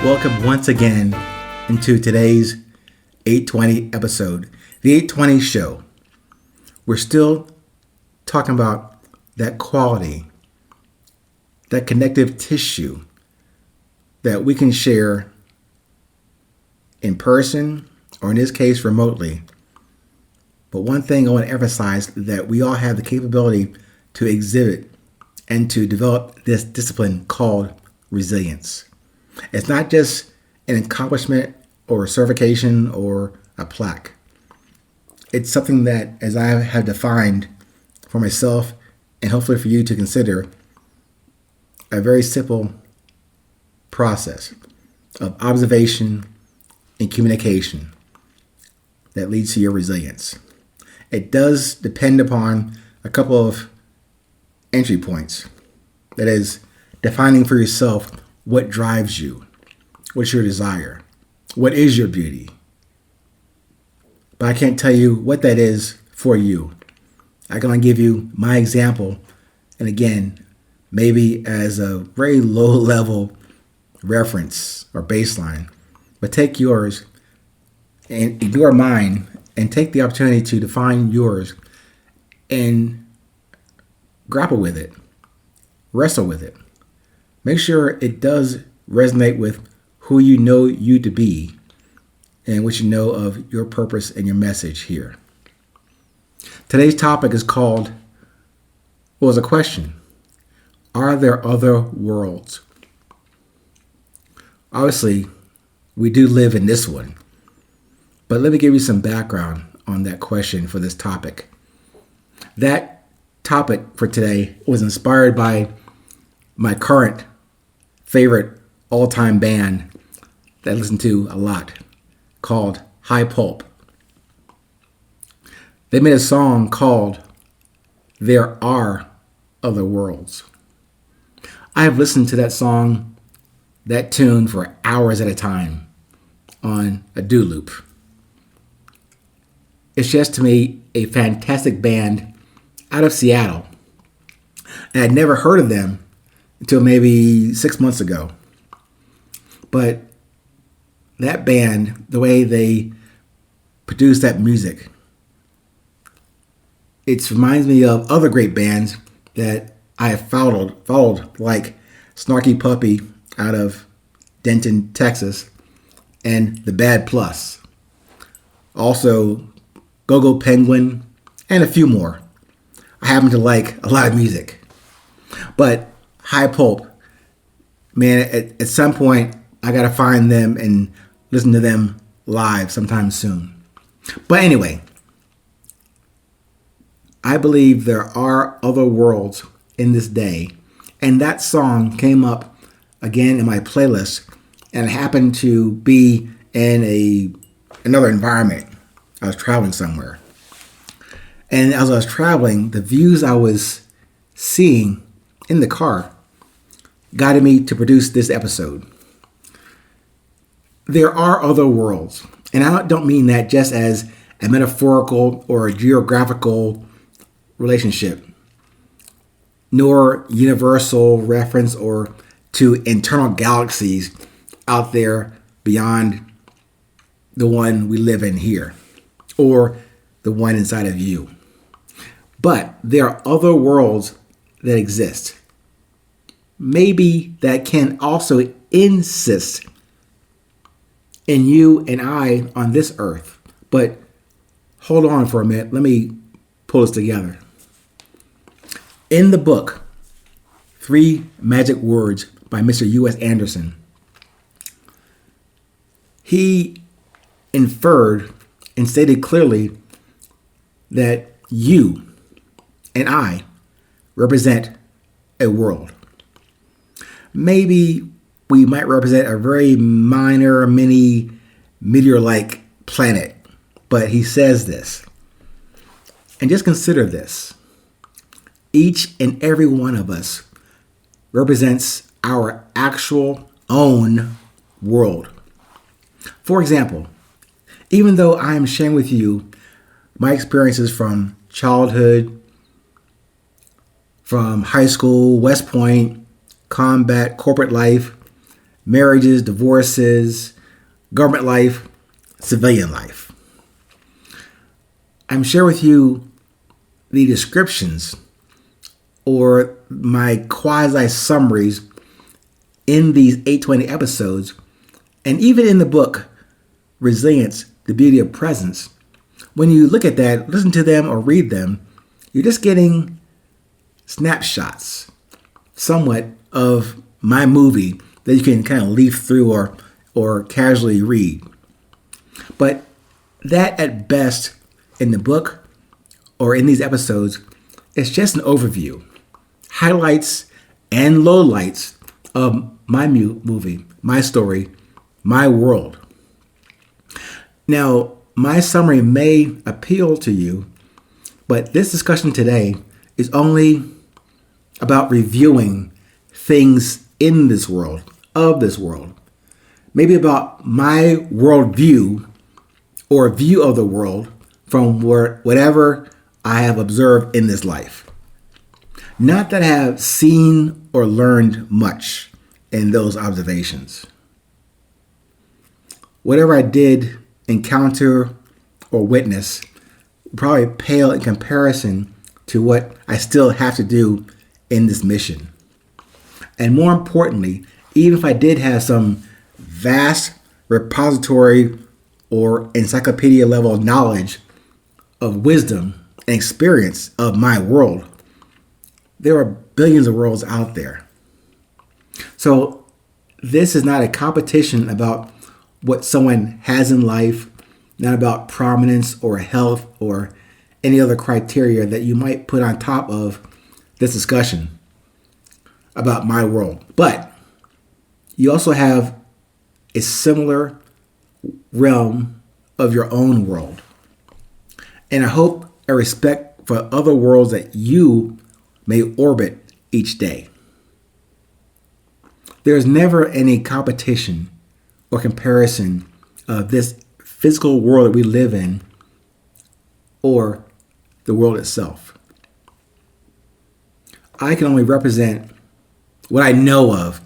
Welcome once again into today's 820 episode, the 820 show. We're still talking about that quality, that connective tissue that we can share in person, or in this case, remotely. But one thing I want to emphasize is that we all have the capability to exhibit and to develop this discipline called resilience. It's not just an accomplishment or a certification or a plaque. It's something that, as I have defined for myself and hopefully for you to consider, a very simple process of observation and communication that leads to your resilience. It does depend upon a couple of entry points. That is, defining for yourself what drives you, what's your desire, what is your beauty. But I can't tell you what that is for you. I'm going to give you my example, and again, maybe as a very low level reference or baseline, but take yours and ignore mine and take the opportunity to define yours and grapple with it, wrestle with it. Make sure it does resonate with who you know you to be and what you know of your purpose and your message here. Today's topic is called, well, it's a question. Are there other worlds? Obviously, we do live in this one. But let me give you some background on that question for this topic. That topic for today was inspired by my current favorite all-time band that I listen to a lot called High Pulp. They made a song called There Are Other Worlds. I have listened to that song, that tune, for hours at a time on a do loop. It's just, to me, a fantastic band out of Seattle. And I'd never heard of them until maybe 6 months ago. But that band, the way they produce that music, it reminds me of other great bands that I have followed like Snarky Puppy out of Denton, Texas, and The Bad Plus. Also, Go-Go Penguin, and a few more. I happen to like a lot of music. But High Pulp, man, at some point, I got to find them and listen to them live sometime soon. But anyway, I believe there are other worlds in this day. And that song came up again in my playlist, and it happened to be in another environment. I was traveling somewhere. And as I was traveling, the views I was seeing in the car guided me to produce this episode. There are other worlds. And I don't mean that just as a metaphorical or a geographical relationship, nor universal reference or to internal galaxies out there beyond the one we live in here, or the one inside of you. But there are other worlds that exist. Maybe that can also insist in you and I on this earth. But hold on for a minute. Let me pull this together. In the book, 3 Magic Words by Mr. U.S. Anderson, he inferred and stated clearly that you and I represent a world. Maybe we might represent a very minor, mini meteor-like planet, but he says this. And just consider this. Each and every one of us represents our actual own world. For example, even though I am sharing with you my experiences from childhood, from high school, West Point, combat, corporate life, marriages, divorces, government life, civilian life. I'm sharing with you the descriptions or my quasi summaries in these 820 episodes, and even in the book, Resilience, the Beauty of Presence. When you look at that, listen to them or read them, you're just getting snapshots somewhat of my movie that you can kind of leaf through or casually read. But that at best in the book or in these episodes is just an overview, highlights and lowlights of my movie, my story, my world. Now, my summary may appeal to you, but this discussion today is only about reviewing things in this world, of this world. Maybe about my worldview or view of the world from whatever I have observed in this life. Not that I have seen or learned much in those observations. Whatever I did encounter or witness probably pale in comparison to what I still have to do in this mission. And more importantly, even if I did have some vast repository or encyclopedia level knowledge of wisdom and experience of my world, there are billions of worlds out there. So this is not a competition about what someone has in life, not about prominence or health or any other criteria that you might put on top of this discussion about my world. But you also have a similar realm of your own world. And I hope and respect for other worlds that you may orbit each day. There's never any competition or comparison of this physical world that we live in or the world itself. I can only represent what I know of,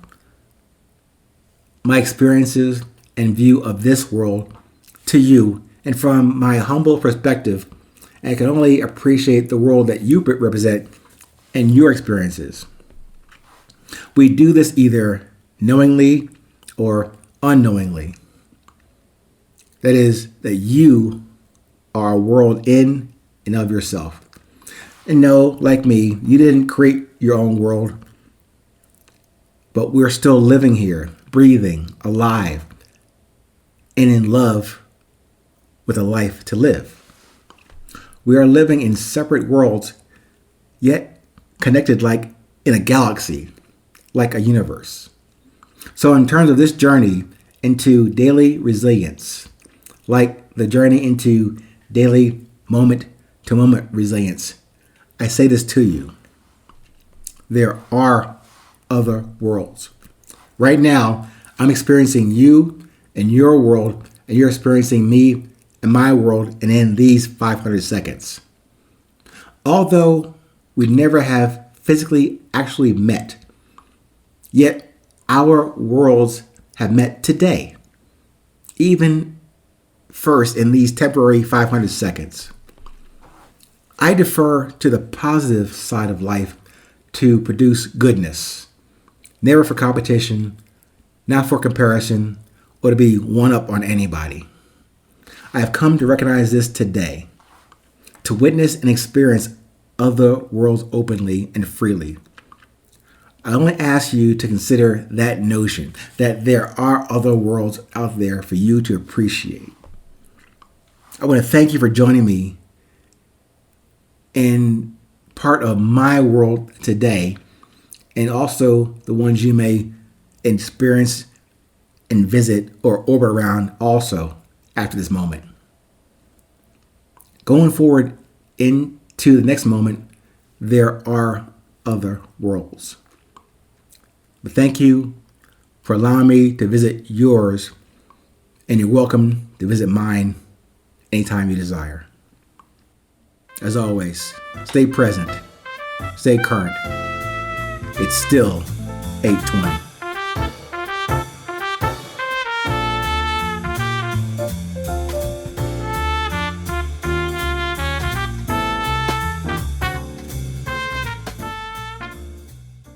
my experiences and view of this world to you, and from my humble perspective, I can only appreciate the world that you represent and your experiences. We do this either knowingly or unknowingly. That is, that you are a world in and of yourself. And no, like me, you didn't create your own world, but we're still living here, breathing, alive, and in love with a life to live. We are living in separate worlds, yet connected like in a galaxy, like a universe. So in terms of this journey into daily resilience, like the journey into daily moment-to-moment resilience, I say this to you. There are other worlds. Right now, I'm experiencing you and your world, and you're experiencing me and my world, and in these 500 seconds. Although we never have physically actually met, yet our worlds have met today, even first in these temporary 500 seconds. I defer to the positive side of life to produce goodness, never for competition, not for comparison, or to be one up on anybody. I have come to recognize this today, to witness and experience other worlds openly and freely. I only ask you to consider that notion, that there are other worlds out there for you to appreciate. I want to thank you for joining me in part of my world today, and also the ones you may experience and visit or orbit around also after this moment. Going forward into the next moment, there are other worlds. But thank you for allowing me to visit yours, and you're welcome to visit mine anytime you desire. As always, stay present, stay current. It's still 820.